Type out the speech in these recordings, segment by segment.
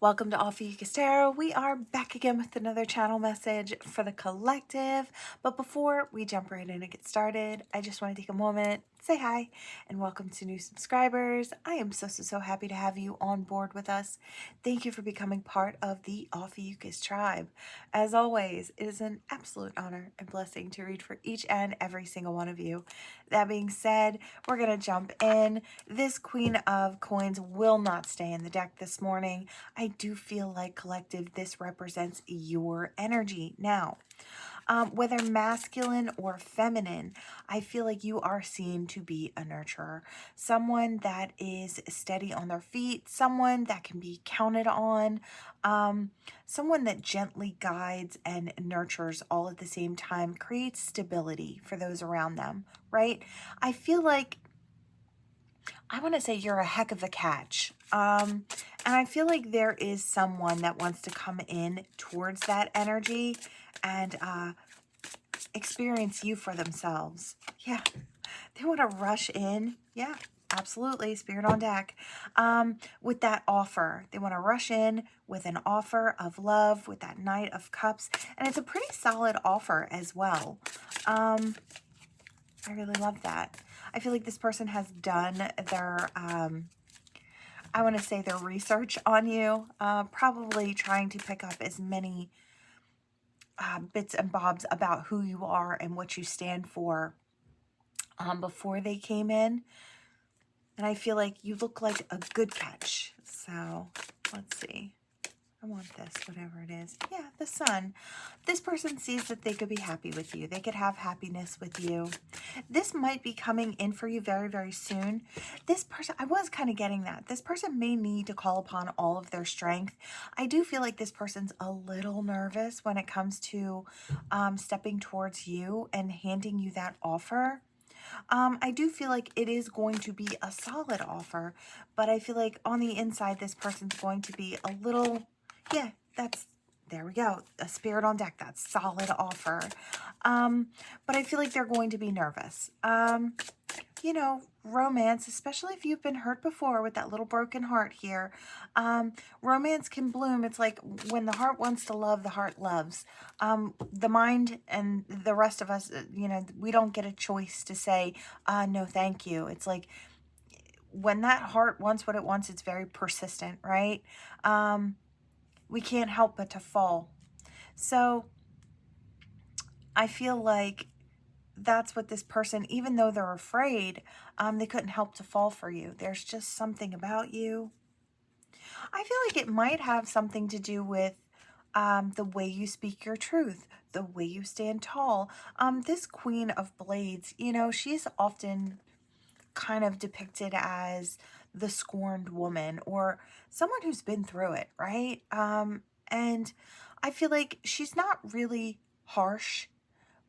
Welcome to Ophiuchus Tarot. We are back again with another channel message for the collective. But before we jump right in and get started, I just want to take a moment, say hi, and welcome to new subscribers. I am so happy to have you on board with us. Thank you for becoming part of the Ophiuchus tribe. As always, it is an absolute honor and blessing to read for each and every single one of you. That being said, we're going to jump in. This Queen of Coins will not stay in the deck this morning. I do feel like, collective, this represents your energy. Now, whether masculine or feminine, I feel like you are seen to be a nurturer, someone that is steady on their feet, someone that can be counted on, someone that gently guides and nurtures all at the same time, creates stability for those around them, right? I feel like I want to say you're a heck of a catch. And I feel like there is someone that wants to come in towards that energy and experience you for themselves. Yeah, they want to rush in. Yeah, absolutely. Spirit on deck. With that offer, they want to rush in with an offer of love with that Knight of Cups. And it's a pretty solid offer as well. I really love that. I feel like this person has done their, I want to say their research on you, probably trying to pick up as many bits and bobs about who you are and what you stand for before they came in. And I feel like you look like a good catch. So let's see. I want this, whatever it is. Yeah, the Sun. This person sees that they could be happy with you. They could have happiness with you. This might be coming in for you very soon. This person, I was kind of getting that. This person may need to call upon all of their strength. I do feel like this person's a little nervous when it comes to stepping towards you and handing you that offer. I do feel like it is going to be a solid offer, but I feel like on the inside, this person's going to be a little, yeah, there we go. A spirit on deck, that solid offer. But I feel like they're going to be nervous. You know, romance, especially if you've been hurt before with that little broken heart here, romance can bloom. It's like when the heart wants to love, the heart loves. The mind and the rest of us, you know, we don't get a choice to say, no, thank you. It's like when that heart wants what it wants, it's very persistent, right? We can't help but to fall. So I feel like that's what this person, even though they're afraid, they couldn't help to fall for you. There's just something about you. I feel like it might have something to do with the way you speak your truth, the way you stand tall. This Queen of Blades, you know, she's often kind of depicted as the scorned woman or someone who's been through it, right? And I feel like she's not really harsh,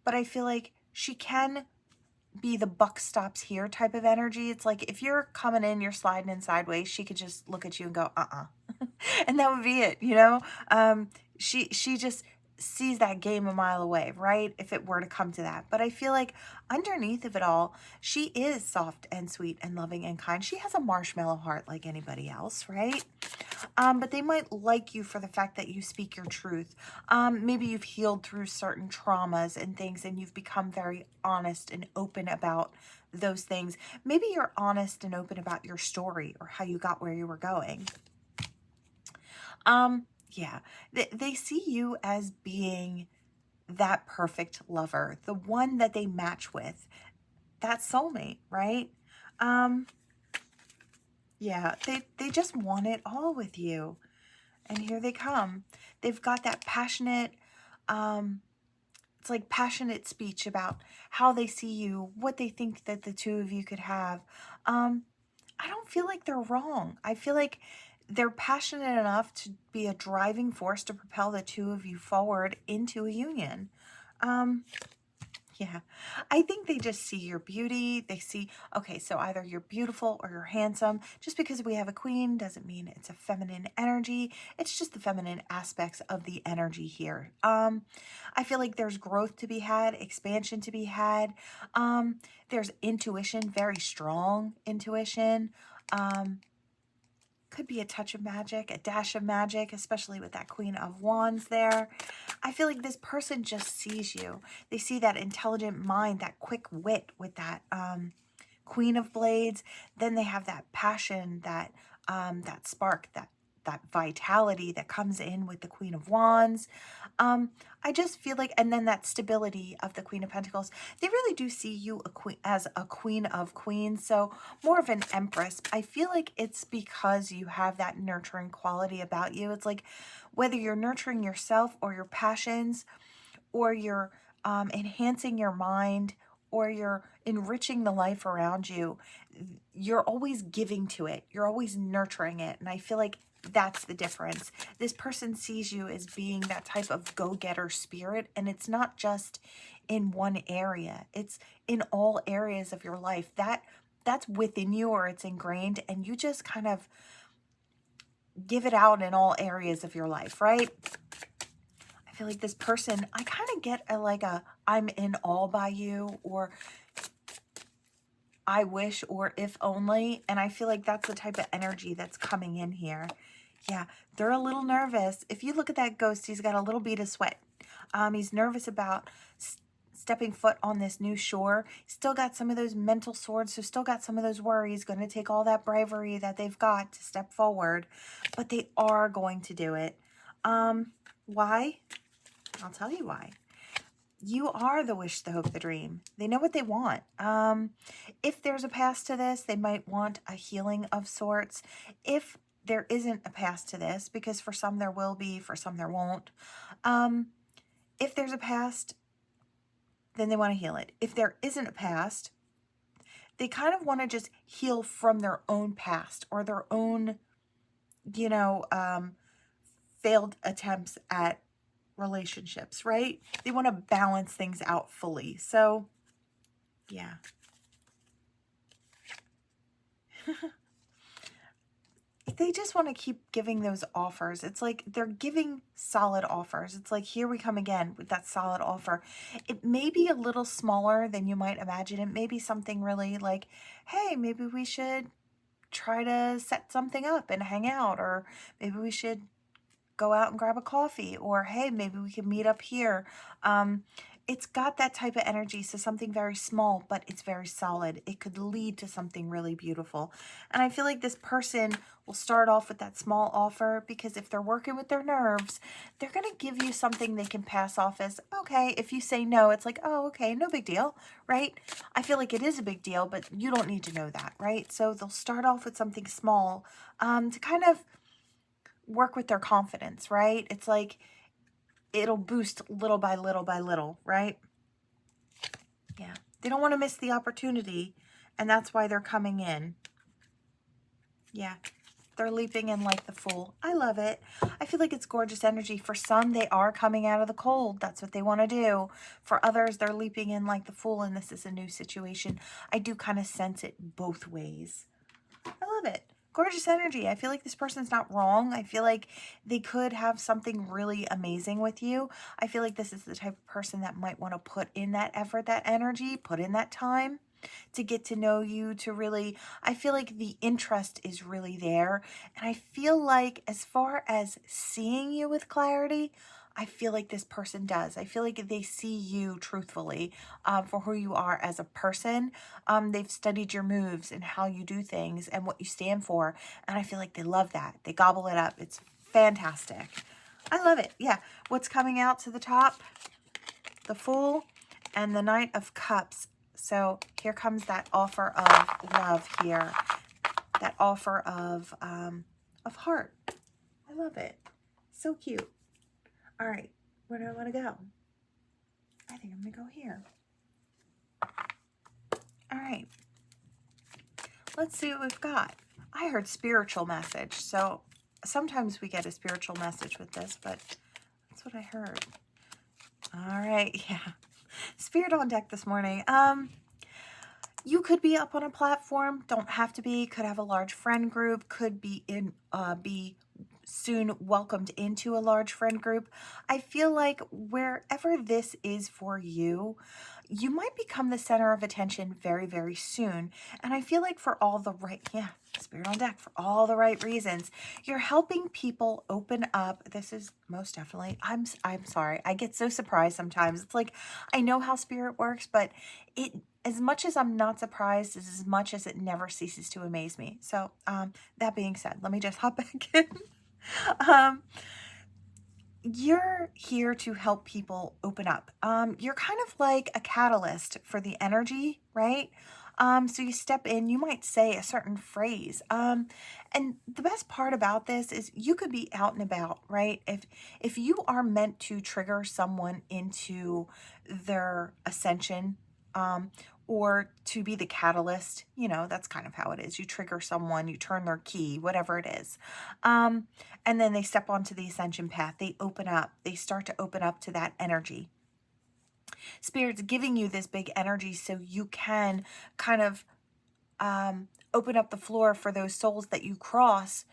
but I feel like she can be the buck stops here type of energy. It's like if you're coming in, you're sliding in sideways, she could just look at you and go, and that would be it, you know? She just sees that game a mile away, right? If it were to come to that. But I feel like underneath of it all, she is soft and sweet and loving and kind. She has a marshmallow heart like anybody else, right? But they might like you for the fact that you speak your truth. Maybe you've healed through certain traumas and things and you've become very honest and open about those things. Maybe you're honest and open about your story or how you got where you were going. Yeah, they see you as being that perfect lover, the one that they match with, that soulmate, right? Yeah, they just want it all with you. And here they come. They've got that passionate, it's like passionate speech about how they see you, what they think that the two of you could have. I don't feel like they're wrong. I feel like they're passionate enough to be a driving force to propel the two of you forward into a union. Yeah, I think they just see your beauty. They see, okay, so either you're beautiful or you're handsome. Just because we have a queen doesn't mean it's a feminine energy. It's just the feminine aspects of the energy here. I feel like there's growth to be had, expansion to be had. There's intuition, very strong intuition. Could be a touch of magic, a dash of magic, especially with that Queen of Wands there. I feel like this person just sees you. They see that intelligent mind, that quick wit with that Queen of Blades. Then they have that passion, that that spark, that vitality that comes in with the Queen of Wands. I just feel like, and then that stability of the Queen of Pentacles. They really do see you as a Queen of Queens, so more of an Empress. I feel like it's because you have that nurturing quality about you. It's like whether you're nurturing yourself or your passions, or you're enhancing your mind, or you're enriching the life around you, you're always giving to it. You're always nurturing it. And I feel like that's the difference. This person sees you as being that type of go-getter spirit, and it's not just in one area. It's in all areas of your life. That's within you, or it's ingrained, and you just kind of give it out in all areas of your life, right? I feel like this person, I kind of get a I'm in awe by you, or I wish, or if only. And I feel like that's the type of energy that's coming in here. Yeah, they're a little nervous. If you look at that ghost, he's got a little bead of sweat. He's nervous about stepping foot on this new shore. Still got some of those mental swords, so still got some of those worries. Going to take all that bravery that they've got to step forward, but they are going to do it. Why? I'll tell you why. You are the wish, the hope, the dream. They know what they want. If there's a past to this, they might want a healing of sorts. If there isn't a past to this, because for some there will be, for some there won't. If there's a past, then they want to heal it. If there isn't a past, they kind of want to just heal from their own past, or their own, failed attempts at relationships, right? They want to balance things out fully. So, yeah. They just want to keep giving those offers. It's like they're giving solid offers. It's like, here we come again with that solid offer. It may be a little smaller than you might imagine. It may be something really like, hey, maybe we should try to set something up and hang out, or maybe we should go out and grab a coffee, or hey, maybe we can meet up here. It's got that type of energy, so something very small, but it's very solid. It could lead to something really beautiful. And I feel like this person will start off with that small offer, because if they're working with their nerves, they're going to give you something they can pass off as, okay. If you say no, it's like, oh, okay, no big deal, right? I feel like it is a big deal, but you don't need to know that, right? So they'll start off with something small to kind of work with their confidence, right? It's like it'll boost little by little by little, right? Yeah. They don't want to miss the opportunity, and that's why they're coming in. Yeah. They're leaping in like the Fool. I love it. I feel like it's gorgeous energy. For some, they are coming out of the cold. That's what they want to do. For others, they're leaping in like the Fool, and this is a new situation. I do kind of sense it both ways. I love it. Gorgeous energy. I feel like this person's not wrong. I feel like they could have something really amazing with you. I feel like this is the type of person that might want to put in that effort, that energy, put in that time to get to know you, to really, I feel like the interest is really there. And I feel like as far as seeing you with clarity, I feel like this person does. I feel like they see you truthfully for who you are as a person. They've studied your moves and how you do things and what you stand for. And I feel like they love that. They gobble it up. It's fantastic. I love it. Yeah. What's coming out to the top? The Fool and the Knight of Cups. So here comes that offer of love here. That offer of heart. I love it. So cute. All right, where do I want to go? I think I'm going to go here. All right. Let's see what we've got. I heard spiritual message. So sometimes we get a spiritual message with this, but that's what I heard. All right, yeah. Spirit on deck this morning. You could be up on a platform. Don't have to be. Could have a large friend group. Could be soon welcomed into a large friend group. I feel like wherever this is for you, you might become the center of attention very, very soon. And I feel like for all the right, yeah, Spirit on deck, for all the right reasons, you're helping people open up. This is most definitely, I'm sorry. I get so surprised sometimes. It's like, I know how Spirit works, but as much as I'm not surprised, is as much as it never ceases to amaze me. So, that being said, let me just hop back in. um, you're here to help people open up. You're kind of like a catalyst for the energy, right? So you step in, you might say a certain phrase. And the best part about this is you could be out and about, right? If you are meant to trigger someone into their ascension, or to be the catalyst, that's kind of how it is. You trigger someone, you turn their key, whatever it is. And then they step onto the ascension path. They open up. They start to open up to that energy. Spirit's giving you this big energy so you can kind of open up the floor for those souls that you cross,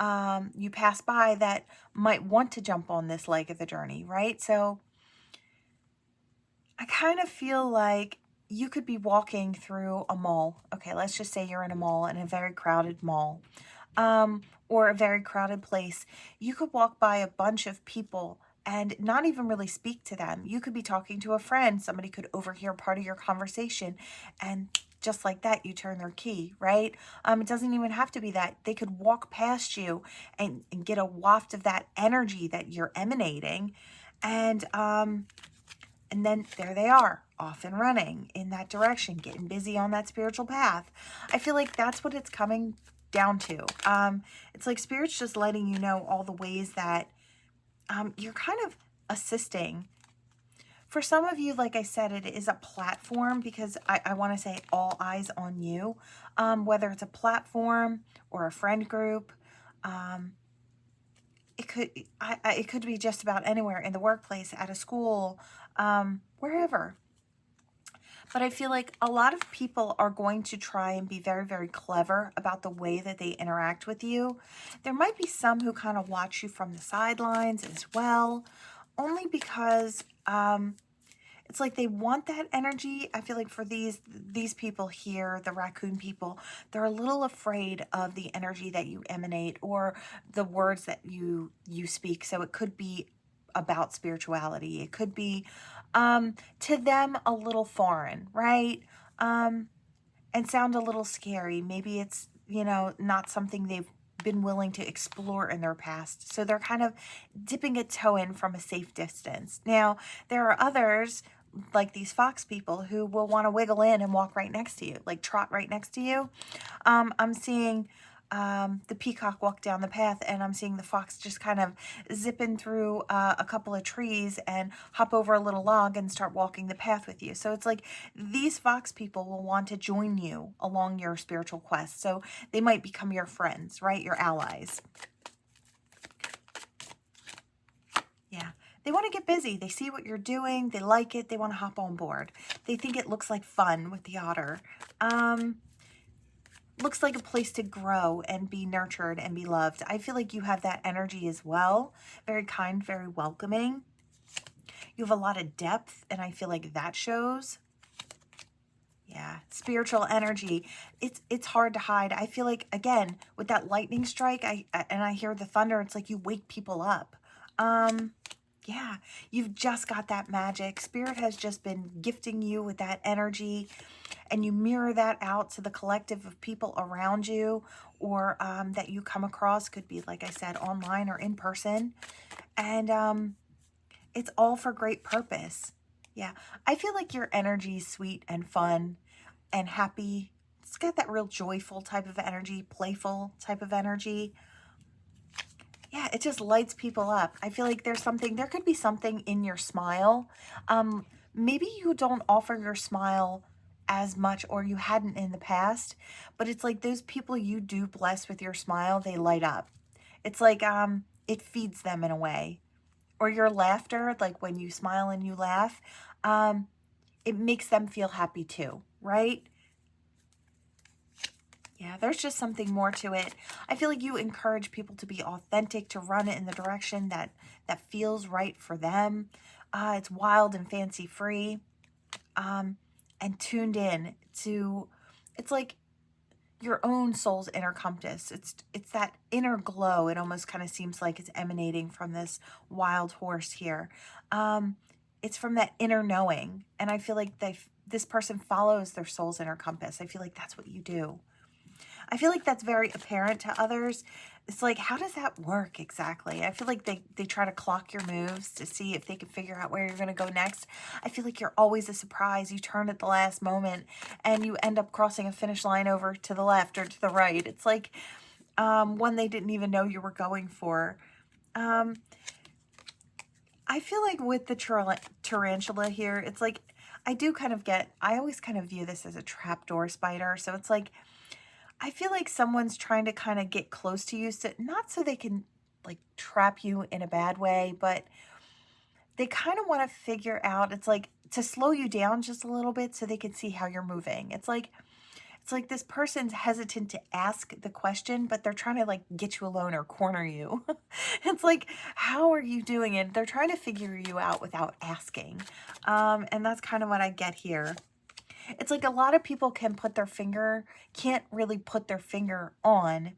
you pass by, that might want to jump on this leg of the journey, right? So I kind of feel like you could be walking through a mall. Okay, let's just say you're in a mall, in a very crowded mall, or a very crowded place. You could walk by a bunch of people and not even really speak to them. You could be talking to a friend. Somebody could overhear part of your conversation, and just like that, you turn their key, right? It doesn't even have to be that. They could walk past you and get a waft of that energy that you're emanating, and then there they are, off and running in that direction, getting busy on that spiritual path. I feel like that's what it's coming down to. It's like Spirit's just letting you know all the ways that you're kind of assisting. For some of you, like I said, it is a platform, because I want to say all eyes on you, whether it's a platform or a friend group. It could be just about anywhere, in the workplace, at a school, wherever. But I feel like a lot of people are going to try and be very, very clever about the way that they interact with you. There might be some who kind of watch you from the sidelines as well, only because it's like they want that energy. I feel like for these people here, the raccoon people, they're a little afraid of the energy that you emanate, or the words that you speak. So it could be about spirituality. It could be to them a little foreign, right? And sound a little scary. Maybe it's, not something they've been willing to explore in their past. So they're kind of dipping a toe in from a safe distance. Now, there are others, like these fox people, who will want to wiggle in and walk right next to you, like trot right next to you. I'm seeing the peacock walk down the path, and I'm seeing the fox just kind of zipping through a couple of trees and hop over a little log and start walking the path with you. So it's like these fox people will want to join you along your spiritual quest. So they might become your friends, right? Your allies. Yeah. They want to get busy. They see what you're doing. They like it. They want to hop on board. They think it looks like fun with the otter. Looks like a place to grow and be nurtured and be loved. I feel like you have that energy as well. Very kind, very welcoming. You have a lot of depth, and I feel like that shows. Yeah, spiritual energy. It's hard to hide. I feel like, again, with that lightning strike, and I hear the thunder, it's like you wake people up. Yeah, you've just got that magic. Spirit has just been gifting you with that energy, and you mirror that out to the collective of people around you, or that you come across. Could be, like I said, online or in person. And it's all for great purpose. Yeah, I feel like your energy is sweet and fun and happy. It's got that real joyful type of energy, playful type of energy. Yeah, it just lights people up. I feel like there could be something in your smile. Maybe you don't offer your smile as much, or you hadn't in the past, but it's like those people you do bless with your smile, they light up. It's like it feeds them in a way. Or your laughter, like when you smile and you laugh, it makes them feel happy too, right? Yeah, there's just something more to it. I feel like you encourage people to be authentic, to run it in the direction that feels right for them. It's wild and fancy free, and tuned in to, it's like your own soul's inner compass. It's that inner glow. It almost kind of seems like it's emanating from this wild horse here. It's from that inner knowing, and I feel like this person follows their soul's inner compass. I feel like that's what you do. I feel like that's very apparent to others. It's like, how does that work exactly? I feel like they try to clock your moves to see if they can figure out where you're going to go next. I feel like you're always a surprise. You turn at the last moment and you end up crossing a finish line over to the left or to the right. It's like one they didn't even know you were going for. I feel like with the tarantula here, it's like, I always kind of view this as a trapdoor spider. So it's like, I feel like someone's trying to kind of get close to you, so not so they can like trap you in a bad way, but they kind of want to figure out, it's like to slow you down just a little bit so they can see how you're moving. It's like this person's hesitant to ask the question, but they're trying to like get you alone or corner you. It's like, how are you doing it? They're trying to figure you out without asking. And that's kind of what I get here. It's like a lot of people can't really put their finger on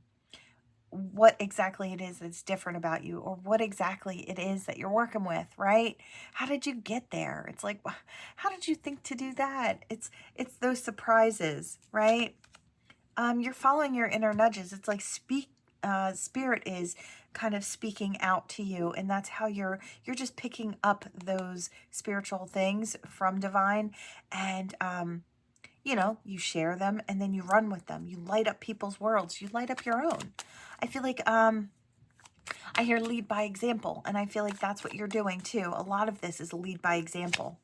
what exactly it is that's different about you, or what exactly it is that you're working with, right? How did you get there? It's like, how did you think to do that? It's those surprises, right? You're following your inner nudges. It's like spirit is kind of speaking out to you, and that's how you're just picking up those spiritual things from divine, and you share them and then you run with them. You light up people's worlds. You light up your own. I feel like I hear lead by example, and I feel like that's what you're doing too. A lot of this is lead by example.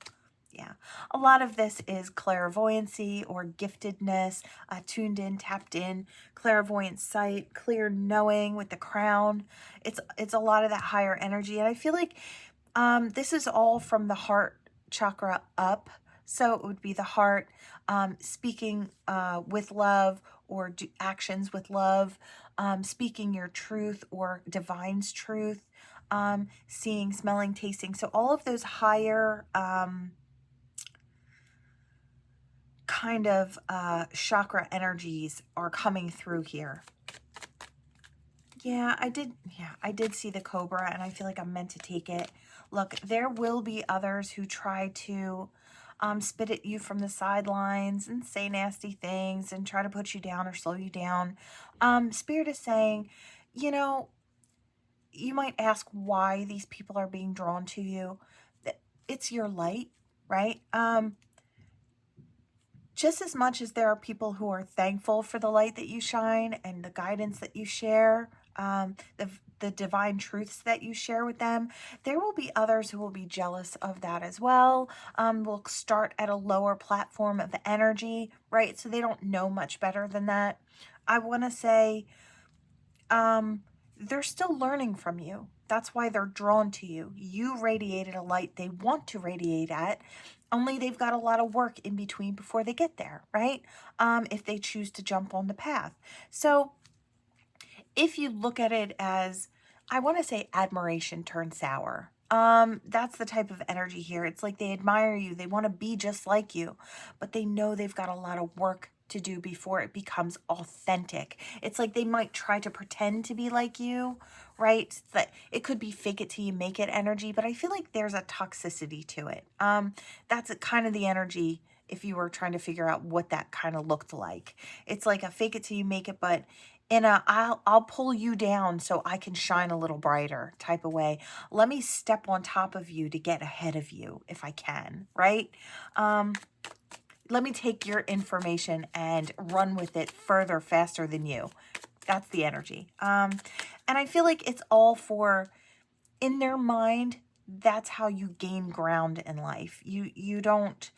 Yeah. A lot of this is clairvoyancy or giftedness, tuned in, tapped in, clairvoyant sight, clear knowing with the crown. It's a lot of that higher energy. And I feel like this is all from the heart chakra up. So it would be the heart speaking with love, or actions with love, speaking your truth or divine's truth, seeing, smelling, tasting. So all of those higher kind of chakra energies are coming through here. Yeah, I did see the cobra, and I feel like I'm meant to take it. Look, there will be others who try to spit at you from the sidelines and say nasty things and try to put you down or slow you down. Spirit is saying, you might ask why these people are being drawn to you. It's your light, right? Just as much as there are people who are thankful for the light that you shine and the guidance that you share, the divine truths that you share with them, there will be others who will be jealous of that as well. Will start at a lower platform of energy, right? So they don't know much better than that. I want to say they're still learning from you. That's why they're drawn to you. You radiated a light they want to radiate at, only they've got a lot of work in between before they get there, right? If they choose to jump on the path. So if you look at it as, I want to say, admiration turned sour. That's the type of energy here. It's like they admire you. They want to be just like you, but they know they've got a lot of work to do before it becomes authentic. It's like they might try to pretend to be like you, right? That it could be fake it till you make it energy, but I feel like there's a toxicity to it. That's kind of the energy if you were trying to figure out what that kind of looked like. It's like a fake it till you make it, but in a I'll pull you down so I can shine a little brighter type of way. Let me step on top of you to get ahead of you if I can, right? Let me take your information and run with it further, faster than you. That's the energy. And I feel like it's all for, in their mind, that's how you gain ground in life. You don't,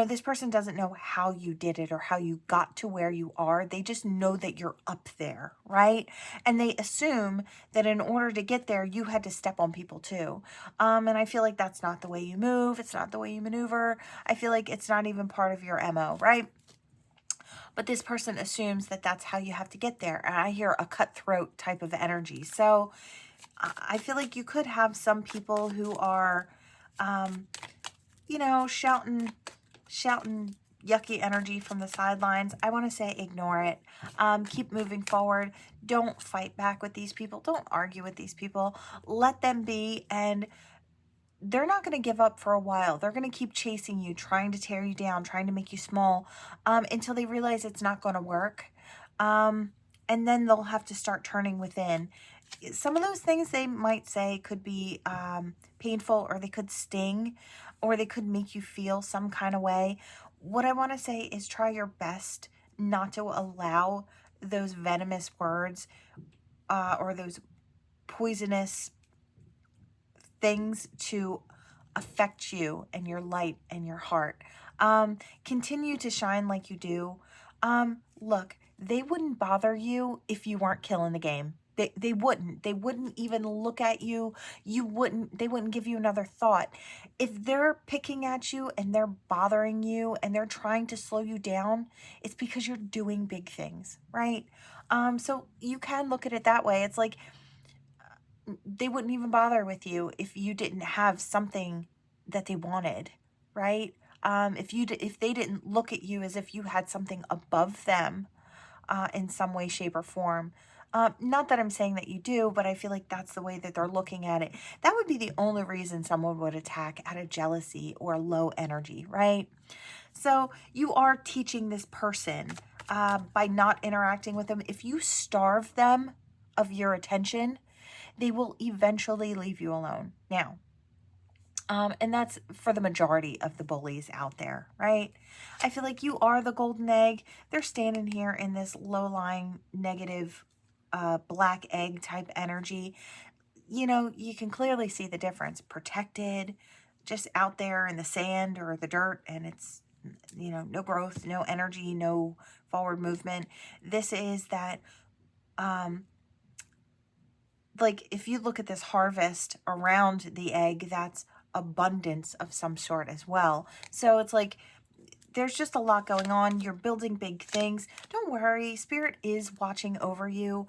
this person doesn't know how you did it or how you got to where you are. They just know that you're up there, right? And they assume that in order to get there, you had to step on people too. And I feel like that's not the way you move. It's not the way you maneuver. I feel like it's not even part of your MO, right? But this person assumes that that's how you have to get there. And I hear a cutthroat type of energy. So I feel like you could have some people who are, you know, shouting yucky energy from the sidelines. I want to say ignore it. Keep moving forward. Don't fight back with these people. Don't argue with these people. Let them be, and they're not going to give up for a while. They're going to keep chasing you, trying to tear you down, trying to make you small, until they realize it's not going to work. And then they'll have to start turning within. Some of those things they might say could be painful, or they could sting, or they could make you feel some kind of way. What I want to say is try your best not to allow those venomous words or those poisonous things to affect you and your light and your heart. Continue to shine like you do. Look, they wouldn't bother you if you weren't killing the game. They wouldn't. They wouldn't even look at you. They wouldn't give you another thought. If they're picking at you and they're bothering you and they're trying to slow you down, it's because you're doing big things, right? So you can look at it that way. It's like they wouldn't even bother with you if you didn't have something that they wanted, right? If they didn't look at you as if you had something above them in some way, shape, or form. Not that I'm saying that you do, but I feel like that's the way that they're looking at it. That would be the only reason someone would attack, out of jealousy or low energy, right? So you are teaching this person by not interacting with them. If you starve them of your attention, they will eventually leave you alone. Now, and that's for the majority of the bullies out there, right? I feel like you are the golden egg. They're standing here in this low-lying, negative, black egg type energy. You know, you can clearly see the difference. Protected, just out there in the sand or the dirt, and it's, you know, no growth, no energy, no forward movement. This is that, like, if you look at this harvest around the egg, that's abundance of some sort as well. So it's like there's just a lot going on. You're building big things. Don't worry. Spirit is watching over you.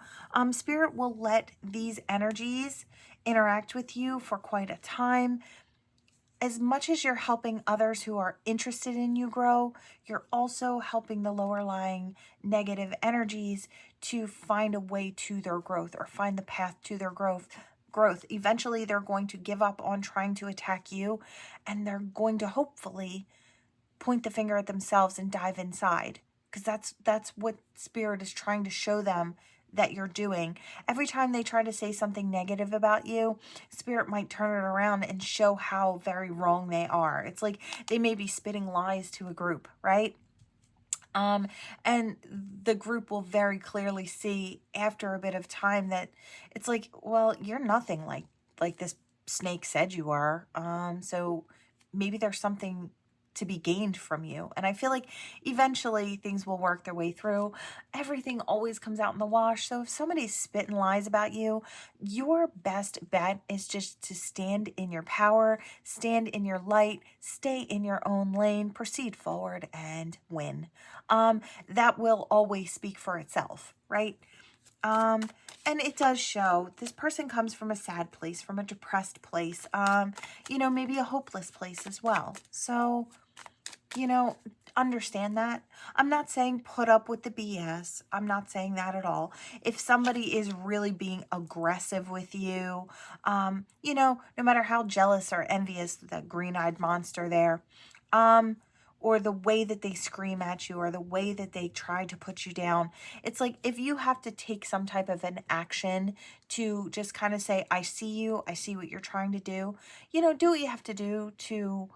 Spirit will let these energies interact with you for quite a time. As much as you're helping others who are interested in you grow, you're also helping the lower lying negative energies to find a way to their growth, or find the path to their growth. Eventually, they're going to give up on trying to attack you, and they're going to hopefully point the finger at themselves and dive inside, because that's what Spirit is trying to show them that you're doing. Every time they try to say something negative about you, Spirit might turn it around and show how very wrong they are. It's like they may be spitting lies to a group, right? And the group will very clearly see after a bit of time that it's like, well, you're nothing like this snake said you are. So maybe there's something to be gained from you. And I feel like eventually things will work their way through. Everything always comes out in the wash. So if somebody's spitting lies about you, your best bet is just to stand in your power, stand in your light, stay in your own lane, proceed forward, and win. That will always speak for itself, right? And it does show this person comes from a sad place, from a depressed place, you know, maybe a hopeless place as well. So, you know, understand that. I'm not saying put up with the BS. I'm not saying that at all. If somebody is really being aggressive with you, you know, no matter how jealous or envious, the green-eyed monster there, or the way that they scream at you, or the way that they try to put you down. It's like if you have to take some type of an action to just kind of say, I see you, I see what you're trying to do, you know, do what you have to do to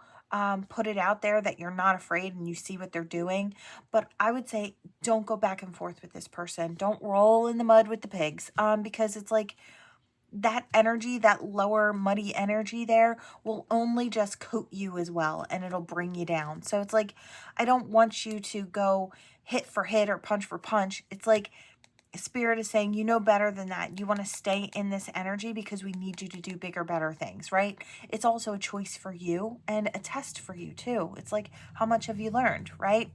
put it out there that you're not afraid and you see what they're doing. But I would say don't go back and forth with this person. Don't roll in the mud with the pigs, because it's like that energy, that lower muddy energy there will only just coat you as well, and it'll bring you down. So it's like, I don't want you to go hit for hit or punch for punch. It's like Spirit is saying, you know better than that. You want to stay in this energy because we need you to do bigger, better things, right? It's also a choice for you and a test for you too. It's like, how much have you learned, right?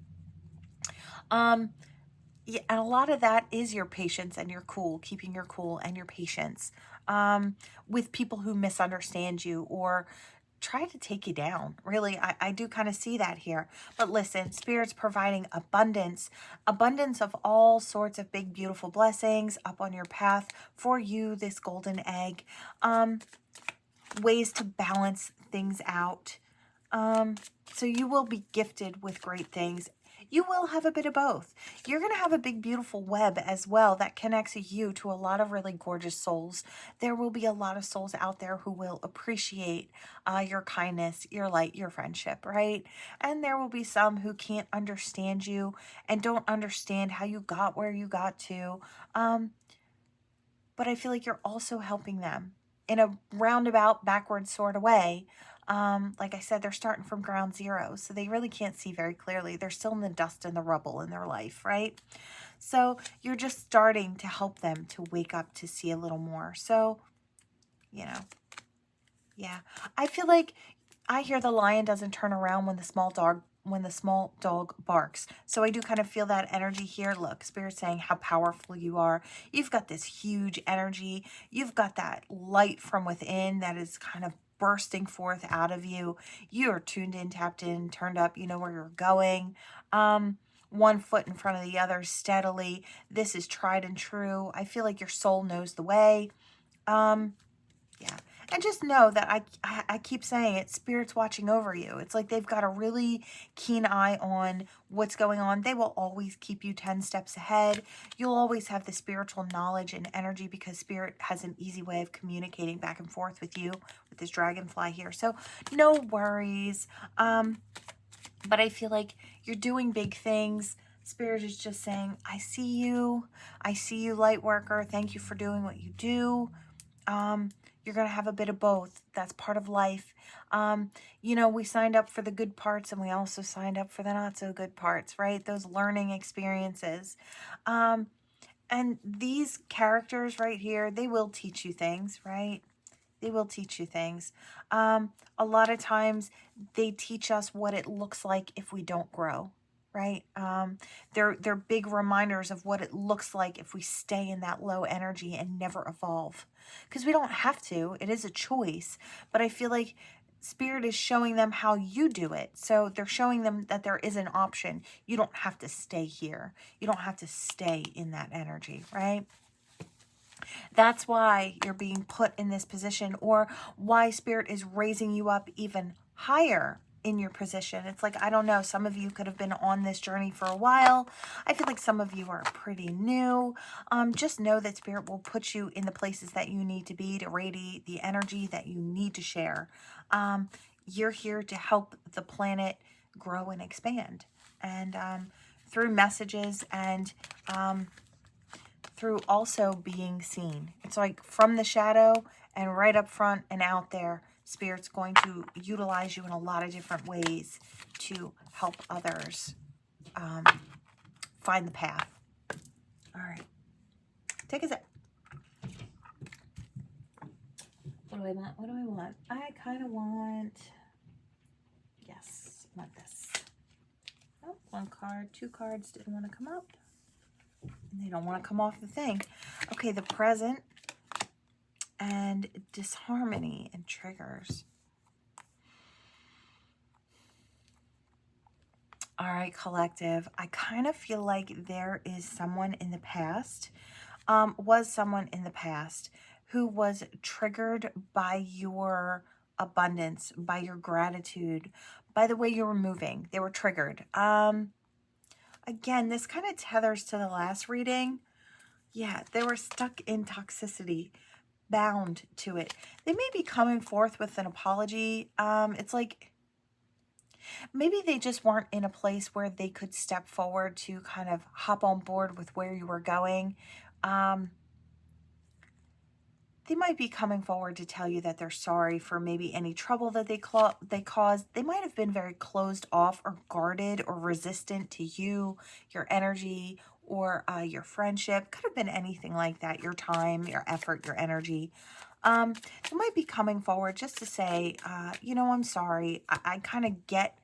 Yeah, and a lot of that is your patience and your cool, keeping your cool and your patience with people who misunderstand you or try to take you down. Really, I do kind of see that here. But listen, Spirit's providing abundance, abundance of all sorts of big, beautiful blessings up on your path for you, this golden egg. Ways to balance things out. So you will be gifted with great things. You will have a bit of both. You're going to have a big, beautiful web as well that connects you to a lot of really gorgeous souls. There will be a lot of souls out there who will appreciate your kindness, your light, your friendship, right? And there will be some who can't understand you and don't understand how you got where you got to. But I feel like you're also helping them in a roundabout, backward sort of way. Like I said, they're starting from ground zero, so they really can't see very clearly. They're still in the dust and the rubble in their life, right? So you're just starting to help them to wake up to see a little more. So, you know, yeah. I feel like I hear the lion doesn't turn around when the small dog barks. So I do kind of feel that energy here. Look, Spirit saying how powerful you are. You've got this huge energy. You've got that light from within that is kind of bursting forth out of you. You are tuned in, tapped in, turned up. You know where you're going. One foot in front of the other steadily. This is tried and true. I feel like your soul knows the way. Yeah. And just know that I keep saying it, Spirit's watching over you. It's like they've got a really keen eye on what's going on. They will always keep you 10 steps ahead. You'll always have the spiritual knowledge and energy because Spirit has an easy way of communicating back and forth with you with this dragonfly here. So no worries. But I feel like you're doing big things. Spirit is just saying, I see you. I see you, Lightworker. Thank you for doing what you do. You're going to have a bit of both. That's part of life. You know, we signed up for the good parts and we also signed up for the not so good parts, right? Those learning experiences. And these characters right here, they will teach you things, right? They will teach you things. A lot of times they teach us what it looks like if we don't grow, right? They're big reminders of what it looks like if we stay in that low energy and never evolve. Because we don't have to. It is a choice. But I feel like Spirit is showing them how you do it. So they're showing them that there is an option. You don't have to stay here. You don't have to stay in that energy, right? That's why you're being put in this position, or why Spirit is raising you up even higher in your position. It's like, I don't know, some of you could have been on this journey for a while. I feel like some of you are pretty new. Just know that Spirit will put you in the places that you need to be to radiate the energy that you need to share. You're here to help the planet grow and expand. And through messages and through also being seen. It's like from the shadow and right up front and out there, Spirit's going to utilize you in a lot of different ways to help others find the path. All right. Take a sip. What do I want? What do I want? I kind of want, yes, I want this. Oh, one card, two cards didn't want to come up. They don't want to come off the thing. Okay, the present and disharmony and triggers. All right, collective. I kind of feel like there is someone in the past, was someone in the past who was triggered by your abundance, by your gratitude, by the way you were moving. They were triggered. Again, this kind of tethers to the last reading. Yeah, they were stuck in toxicity, bound to it. They may be coming forth with an apology. It's like maybe they just weren't in a place where they could step forward to kind of hop on board with where you were going. They might be coming forward to tell you that they're sorry for maybe any trouble that they caused. They might have been very closed off or guarded or resistant to you, your energy, or your friendship. Could have been anything like that. Your time, your effort, your energy. They might be coming forward just to say, you know, I'm sorry. I kind of get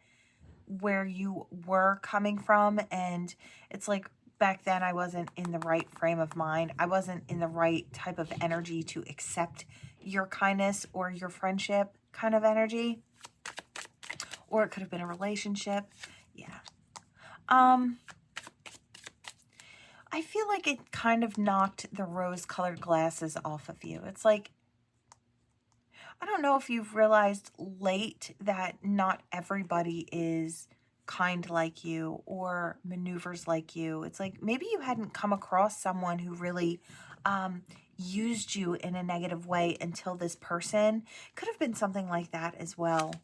where you were coming from. And it's like back then I wasn't in the right frame of mind. I wasn't in the right type of energy to accept your kindness or your friendship kind of energy. Or it could have been a relationship. Yeah. I feel like it kind of knocked the rose-colored glasses off of you. It's like, I don't know if you've realized late that not everybody is kind like you or maneuvers like you. It's like maybe you hadn't come across someone who really used you in a negative way until this person. Could have been something like that as well.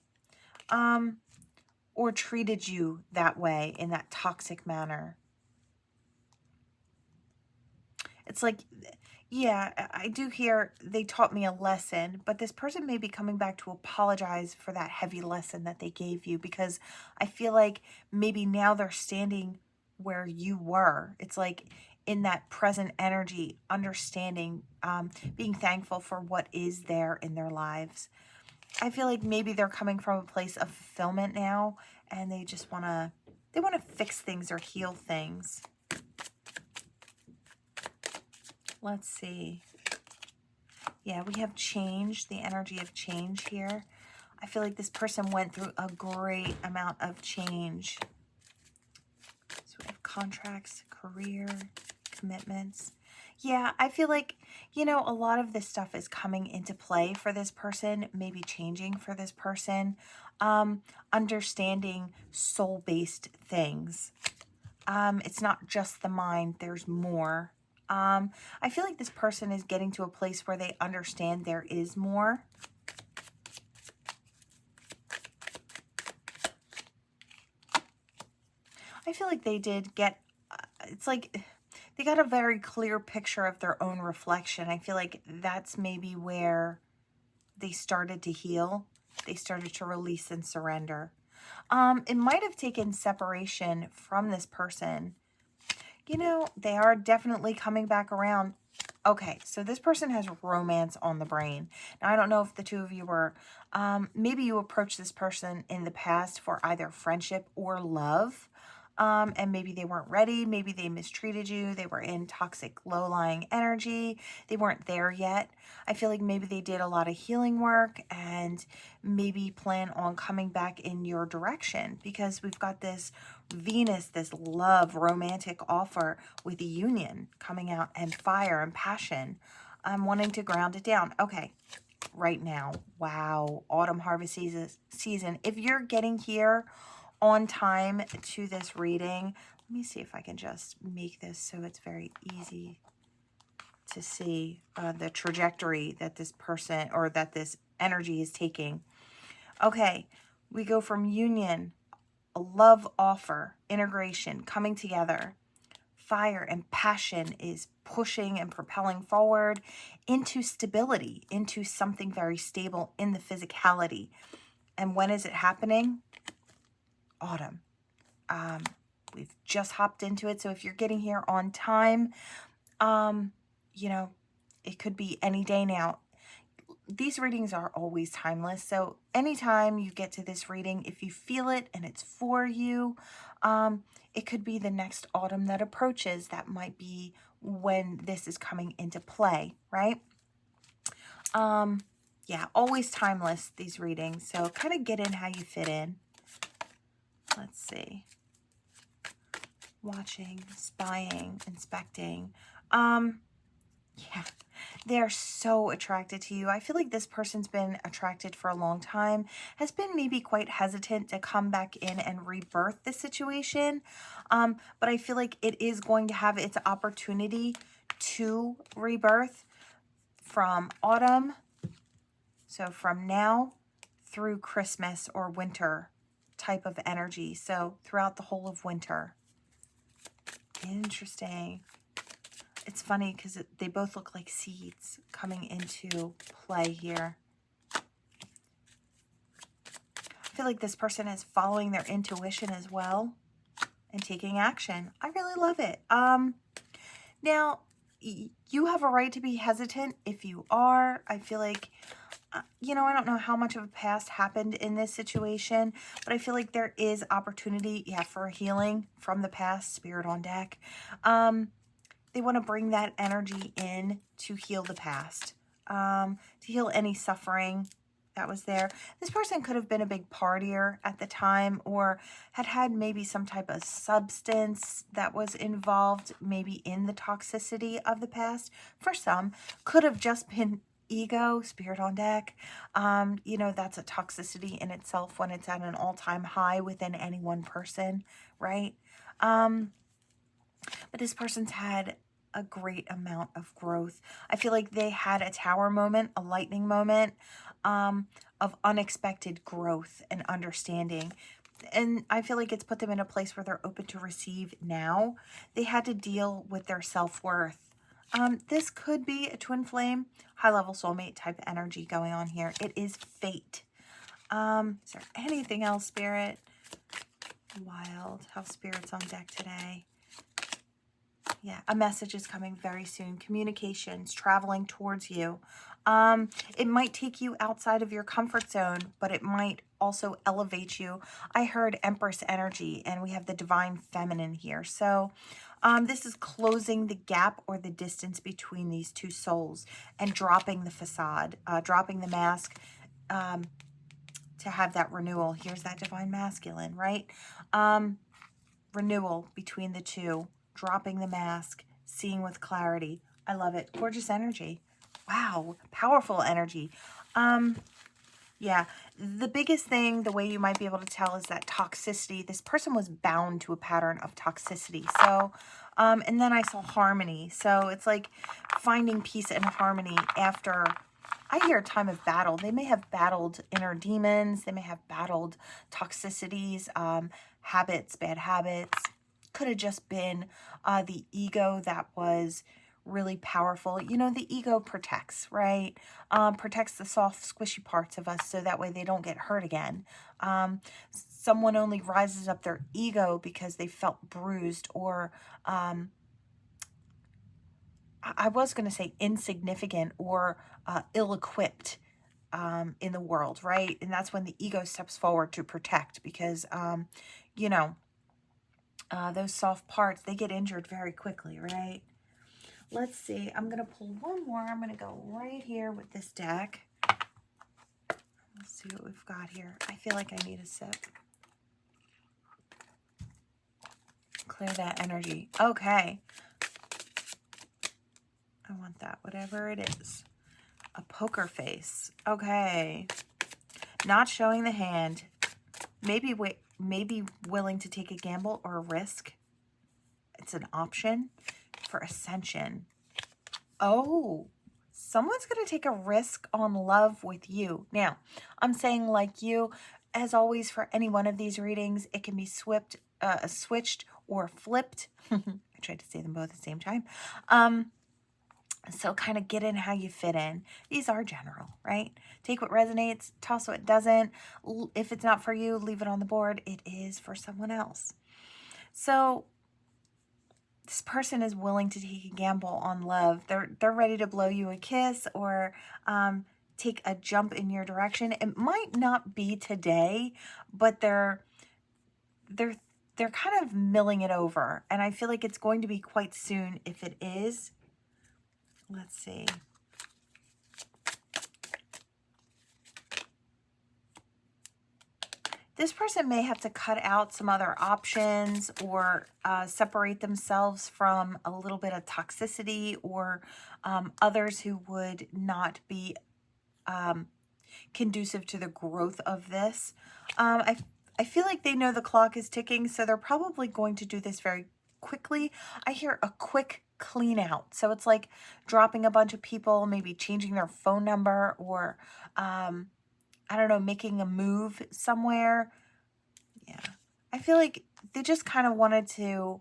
Or treated you that way in that toxic manner. It's like, yeah, I do hear they taught me a lesson, but this person may be coming back to apologize for that heavy lesson that they gave you, because I feel like maybe now they're standing where you were. It's like in that present energy, understanding, being thankful for what is there in their lives. I feel like maybe they're coming from a place of fulfillment now, and they just want to, fix things or heal things. Let's see. Yeah, we have change, the energy of change here. I feel like this person went through a great amount of change. So we have contracts, career, commitments. Yeah, I feel like, you know, a lot of this stuff is coming into play for this person, maybe changing for this person, understanding soul-based things. It's not just the mind, there's more. I feel like this person is getting to a place where they understand there is more. I feel like they did get, it's like they got a very clear picture of their own reflection. I feel like that's maybe where they started to heal. They started to release and surrender. It might have taken separation from this person. You know, they are definitely coming back around. Okay, so this person has romance on the brain. Now, I don't know if the two of you were, maybe you approached this person in the past for either friendship or love, and maybe they weren't ready. Maybe they mistreated you. They were in toxic, low-lying energy. They weren't there yet. I feel like maybe they did a lot of healing work and maybe plan on coming back in your direction, because we've got this Venus, this love, romantic offer with the union coming out, and fire and passion. I'm wanting to ground it down. Okay, right now. Wow, autumn harvest season. If you're getting here on time to this reading, let me see if I can just make this so it's very easy to see the trajectory that this person or that this energy is taking. Okay, we go from union, a love offer, integration, coming together. Fire and passion is pushing and propelling forward into stability, into something very stable in the physicality. And when is it happening? Autumn. We've just hopped into it. So if you're getting here on time, you know, it could be any day now. These readings are always timeless. So anytime you get to this reading, if you feel it and it's for you, it could be the next autumn that approaches. That might be when this is coming into play, right? Yeah, always timeless, these readings. So kind of get in how you fit in. Let's see. Watching, spying, inspecting. Yeah, they're so attracted to you. I feel like this person's been attracted for a long time, has been maybe quite hesitant to come back in and rebirth the situation. But I feel like it is going to have its opportunity to rebirth from autumn. So from now through Christmas or winter type of energy. So throughout the whole of winter. Interesting. It's funny because they both look like seeds coming into play here. I feel like this person is following their intuition as well and taking action. I really love it. Now, you have a right to be hesitant if you are. I feel like, you know, I don't know how much of a past happened in this situation, but I feel like there is opportunity, yeah, for healing from the past. Spirit on deck. They want to bring that energy in to heal the past, to heal any suffering that was there. This person could have been a big partier at the time, or had maybe some type of substance that was involved maybe in the toxicity of the past. For some, could have just been ego. Spirit on deck. You know, that's a toxicity in itself when it's at an all-time high within any one person, right? But this person's had a great amount of growth. I feel like they had a tower moment, a lightning moment, of unexpected growth and understanding. And I feel like it's put them in a place where they're open to receive now. They had to deal with their self-worth. This could be a twin flame, high-level soulmate type energy going on here. It is fate. Is there anything else, Spirit? Wild. How Spirit's on deck today. Yeah, a message is coming very soon. Communications, traveling towards you. It might take you outside of your comfort zone, but it might also elevate you. I heard Empress energy, and we have the Divine Feminine here. So this is closing the gap or the distance between these two souls and dropping the facade, dropping the mask, to have that renewal. Here's that Divine Masculine, right? Renewal between the two. Dropping the mask, seeing with clarity. I love it. Gorgeous energy. Wow. Powerful energy. Yeah. The biggest thing, the way you might be able to tell, is that toxicity. This person was bound to a pattern of toxicity. So, and then I saw harmony. So it's like finding peace and harmony after, I hear, a time of battle. They may have battled inner demons. They may have battled toxicities, habits, bad habits. Could have just been the ego that was really powerful. You know, the ego protects, right? Protects the soft, squishy parts of us so that way they don't get hurt again. Someone only rises up their ego because they felt bruised or, I was going to say insignificant or ill-equipped in the world, right? And that's when the ego steps forward to protect because, you know, those soft parts, they get injured very quickly, right? Let's see. I'm going to pull one more. I'm going to go right here with this deck. Let's see what we've got here. I feel like I need a sip. Clear that energy. Okay. I want that, whatever it is. A poker face. Okay. Not showing the hand. Maybe willing to take a gamble or a risk. It's an option for ascension. Oh, someone's going to take a risk on love with you. Now, I'm saying like you, as always, for any one of these readings, it can be switched or flipped. I tried to say them both at the same time. So kind of get in how you fit in. These are general, right? Take what resonates, toss what doesn't. If it's not for you, leave it on the board. It is for someone else. So this person is willing to take a gamble on love. They're ready to blow you a kiss or take a jump in your direction. It might not be today, but they're kind of milling it over. And I feel like it's going to be quite soon if it is. Let's see. This person may have to cut out some other options or separate themselves from a little bit of toxicity or others who would not be conducive to the growth of this. I feel like they know the clock is ticking, so they're probably going to do this very quickly. I hear a quick clean out. So it's like dropping a bunch of people, maybe changing their phone number or, I don't know, making a move somewhere. Yeah. I feel like they just kind of wanted to.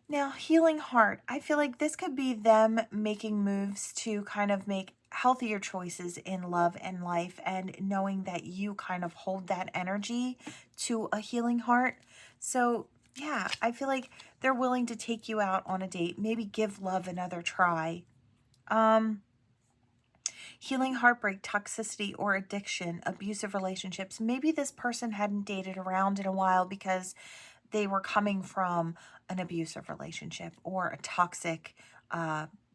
Now, healing heart. I feel like this could be them making moves to kind of make healthier choices in love and life and knowing that you kind of hold that energy to a healing heart. So Yeah, I feel like they're willing to take you out on a date, maybe give love another try. Healing heartbreak, toxicity, or addiction, abusive relationships. Maybe this person hadn't dated around in a while because they were coming from an abusive relationship or a toxic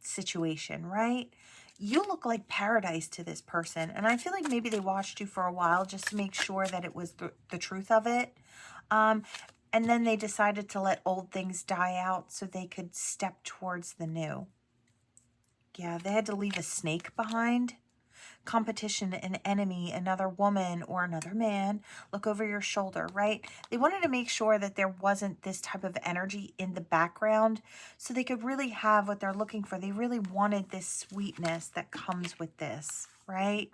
situation, right? You look like paradise to this person. And I feel like maybe they watched you for a while just to make sure that it was the truth of it. And then they decided to let old things die out so they could step towards the new. Yeah, they had to leave a snake behind. Competition, an enemy, another woman or another man, look over your shoulder, right? They wanted to make sure that there wasn't this type of energy in the background so they could really have what they're looking for. They really wanted this sweetness that comes with this, right?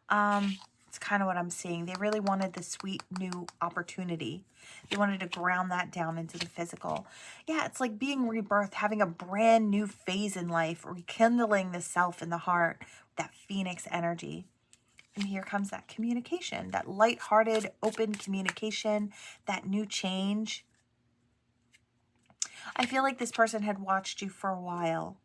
It's kind of what I'm seeing. They really wanted the sweet new opportunity. They wanted to ground that down into the physical. Yeah, it's like being rebirthed, having a brand new phase in life, rekindling the self and the heart, that phoenix energy. And here comes that communication, that lighthearted, open communication, that new change. I feel like this person had watched you for a while.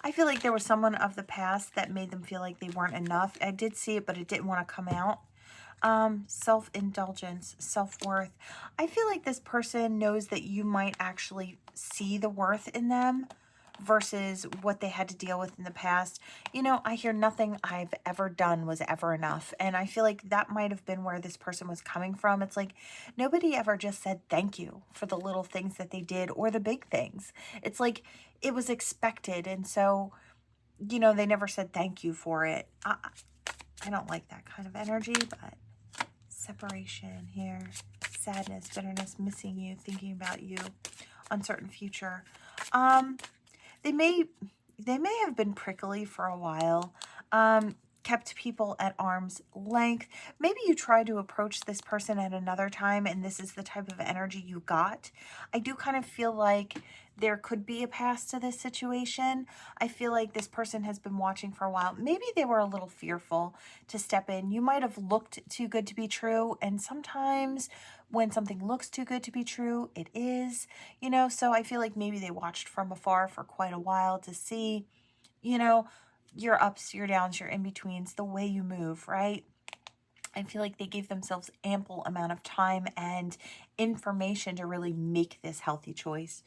I feel like there was someone of the past that made them feel like they weren't enough. I did see it, but it didn't want to come out. Self-indulgence, self-worth. I feel like this person knows that you might actually see the worth in them versus what they had to deal with in the past. You know, I hear nothing I've ever done was ever enough. And I feel like that might have been where this person was coming from. It's like nobody ever just said thank you for the little things that they did or the big things. It's like it was expected. And so, you know, they never said thank you for it. I don't like that kind of energy, but separation here, sadness, bitterness, missing you, thinking about you, uncertain future. They may have been prickly for a while, kept people at arm's length. Maybe you try to approach this person at another time and this is the type of energy you got. I do kind of feel like there could be a past to this situation. I feel like this person has been watching for a while. Maybe they were a little fearful to step in. You might have looked too good to be true, and sometimes when something looks too good to be true, it is, you know, so I feel like maybe they watched from afar for quite a while to see, you know, your ups, your downs, your in-betweens, the way you move, right? I feel like they gave themselves ample amount of time and information to really make this healthy choice.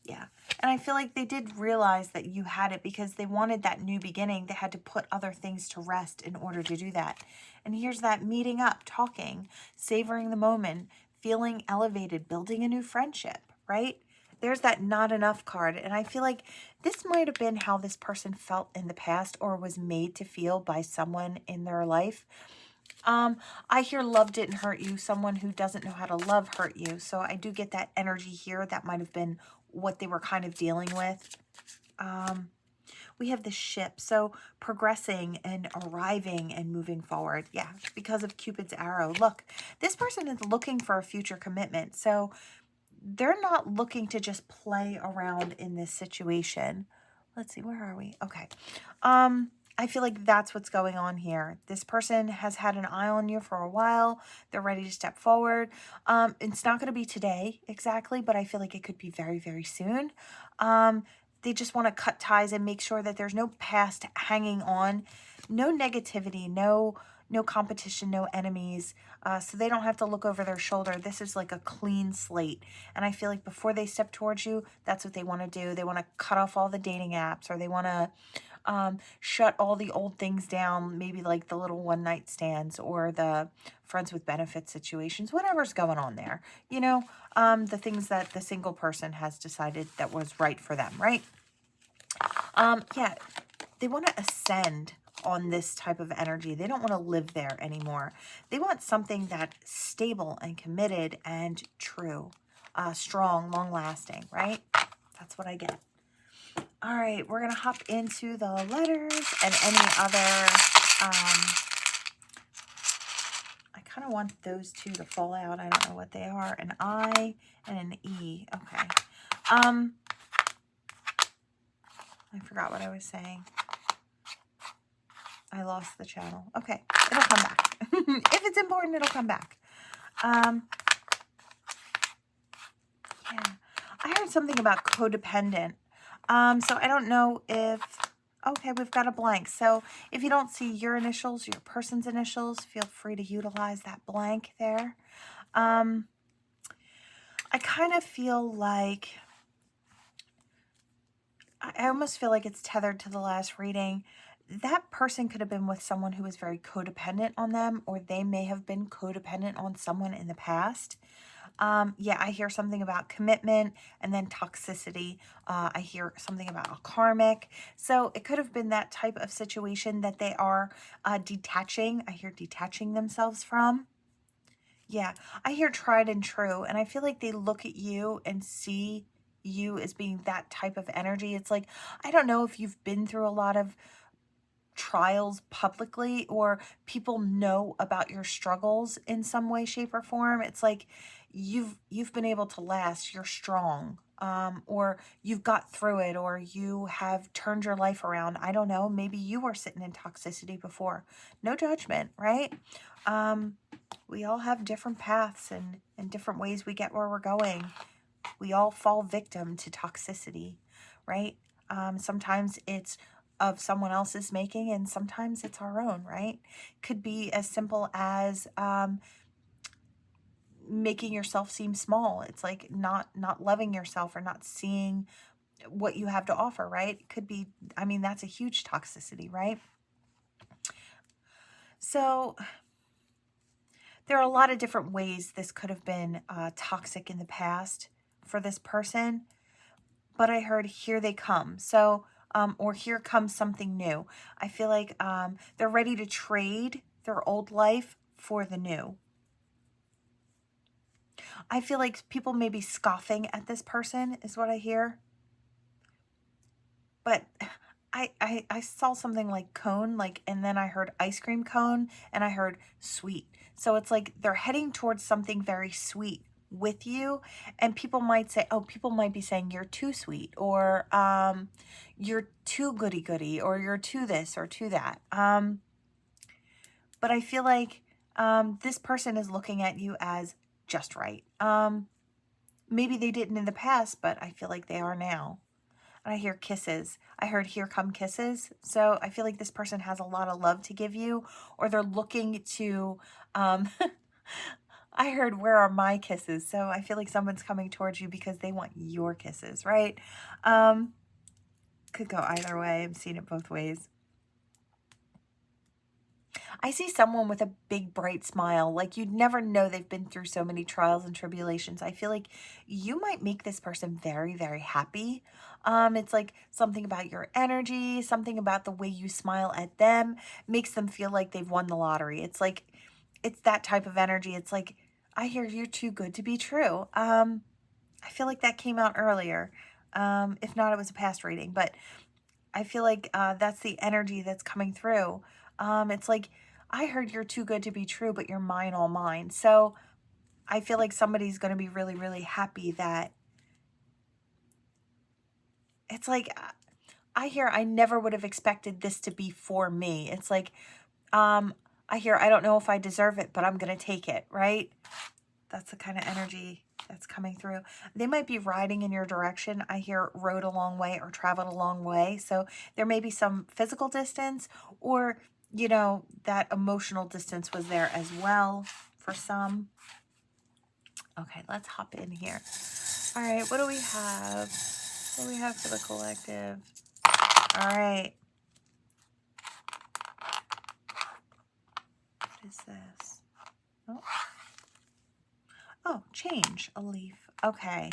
Yeah. And I feel like they did realize that you had it because they wanted that new beginning. They had to put other things to rest in order to do that. And here's that meeting up, talking, savoring the moment, feeling elevated, building a new friendship, right? There's that not enough card. And I feel like this might have been how this person felt in the past or was made to feel by someone in their life. I hear love didn't hurt you. Someone who doesn't know how to love hurt you. So I do get that energy here. That might have been what they were kind of dealing with. We have the ship. So progressing and arriving and moving forward. Yeah, because of Cupid's arrow. Look, this person is looking for a future commitment. So they're not looking to just play around in this situation. Let's see, where are we? Okay. I feel like that's what's going on here. This person has had an eye on you for a while. They're ready to step forward. It's not going to be today exactly, but I feel like it could be very, very soon. They just want to cut ties and make sure that there's no past hanging on, no negativity, no competition, no enemies, so they don't have to look over their shoulder. This is like a clean slate. And I feel like before they step towards you, that's what they want to do. They want to cut off all the dating apps, or they want to shut all the old things down, maybe like the little one night stands or the friends with benefits situations, whatever's going on there, you know, the things that the single person has decided that was right for them, right? Yeah, they want to ascend on this type of energy. They don't want to live there anymore. They want something that's stable and committed and true, strong, long lasting, right? That's what I get. All right, we're going to hop into the letters and any other, I kind of want those two to fall out. I don't know what they are. An I and an E. Okay. I forgot what I was saying. I lost the channel. Okay, it'll come back. If it's important, it'll come back. Yeah. I heard something about codependent. So I don't know if, okay, we've got a blank. So if you don't see your initials, your person's initials, feel free to utilize that blank there. I kind of feel like, I almost feel like it's tethered to the last reading. That person could have been with someone who was very codependent on them, or they may have been codependent on someone in the past. Yeah, I hear something about commitment and then toxicity. I hear something about a karmic. So it could have been that type of situation that they are detaching. I hear detaching themselves from. Yeah, I hear tried and true. And I feel like they look at you and see you as being that type of energy. It's like, I don't know if you've been through a lot of trials publicly or people know about your struggles in some way, shape, or form. It's like you've been able to last, you're strong, or you've got through it, or you have turned your life around. I don't know, maybe you were sitting in toxicity before. No judgment, right? We all have different paths and different ways we get where we're going. We all fall victim to toxicity, right? Sometimes it's of someone else's making, and sometimes it's our own, right? Could be as simple as making yourself seem small. It's like not loving yourself or not seeing what you have to offer, right? Could be, I mean, that's a huge toxicity, right? So there are a lot of different ways this could have been toxic in the past for this person. But I heard here they come. So, or here comes something new. I feel like they're ready to trade their old life for the new. I feel like people may be scoffing at this person is what I hear. But I saw something like cone, like, and then I heard ice cream cone and I heard sweet. So it's like they're heading towards something very sweet with you, and people might say, oh, people might be saying you're too sweet, or you're too goody goody, or you're too this or too that. But I feel like this person is looking at you as just right. Maybe they didn't in the past, but I feel like they are now. And I hear kisses. I heard here come kisses. So I feel like this person has a lot of love to give you, or they're looking to, I heard where are my kisses. So I feel like someone's coming towards you because they want your kisses, right? Could go either way. I'm seeing it both ways. I see someone with a big bright smile. Like you'd never know they've been through so many trials and tribulations. I feel like you might make this person very, very happy. It's like something about your energy, something about the way you smile at them makes them feel like they've won the lottery. It's like, it's that type of energy. It's like, I hear you're too good to be true. I feel like that came out earlier. If not, it was a past reading, but I feel like that's the energy that's coming through. It's like, I heard you're too good to be true, but you're mine, all mine. So I feel like somebody's going to be really, really happy that it's like, I hear I never would have expected this to be for me. It's like, I hear I don't know if I deserve it, but I'm going to take it, right? That's the kind of energy that's coming through. They might be riding in your direction. I hear rode a long way or traveled a long way. So there may be some physical distance, or, you know, that emotional distance was there as well for some. Okay, let's hop in here. All right, what do we have? What do we have for the collective? All right. What is this? Oh. Oh, change a leaf. Okay.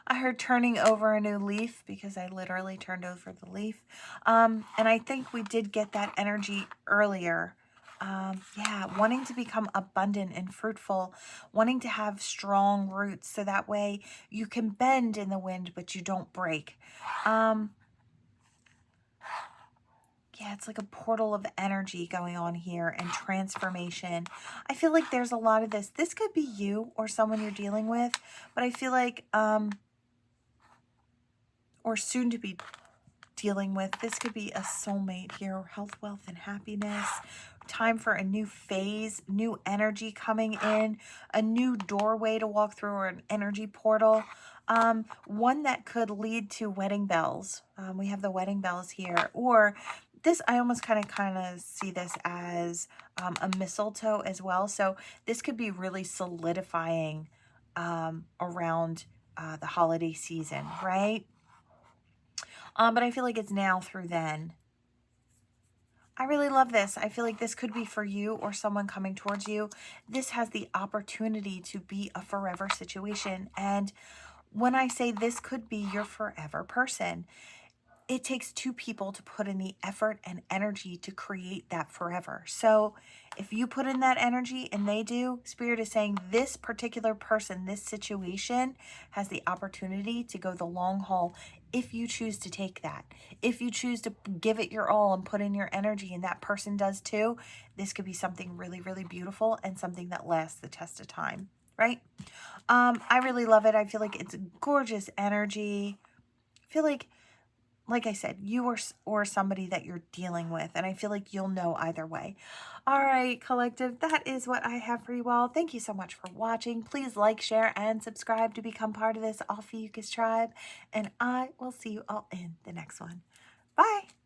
I heard turning over a new leaf because I literally turned over the leaf. And I think we did get that energy earlier. Yeah, wanting to become abundant and fruitful, wanting to have strong roots so that way you can bend in the wind, but you don't break. Yeah, it's like a portal of energy going on here and transformation. I feel like there's a lot of this. This could be you or someone you're dealing with, but I feel like, or soon to be dealing with. This could be a soulmate here. Health, wealth, and happiness. Time for a new phase, new energy coming in, a new doorway to walk through, or an energy portal. One that could lead to wedding bells. We have the wedding bells here. Or this, I almost kind of see this as a mistletoe as well. So this could be really solidifying around the holiday season, right? But I feel like it's now through then. I really love this. I feel like this could be for you or someone coming towards you. This has the opportunity to be a forever situation. And when I say this could be your forever person, it takes two people to put in the effort and energy to create that forever. So if you put in that energy and they do, Spirit is saying this particular person, this situation has the opportunity to go the long haul if you choose to take that. If you choose to give it your all and put in your energy, and that person does too, this could be something really, really beautiful and something that lasts the test of time, right? I really love it. I feel like it's gorgeous energy. I feel like I said, you or somebody that you're dealing with. And I feel like you'll know either way. All right, collective, that is what I have for you all. Thank you so much for watching. Please like, share, and subscribe to become part of this Ophiuchus tribe. And I will see you all in the next one. Bye.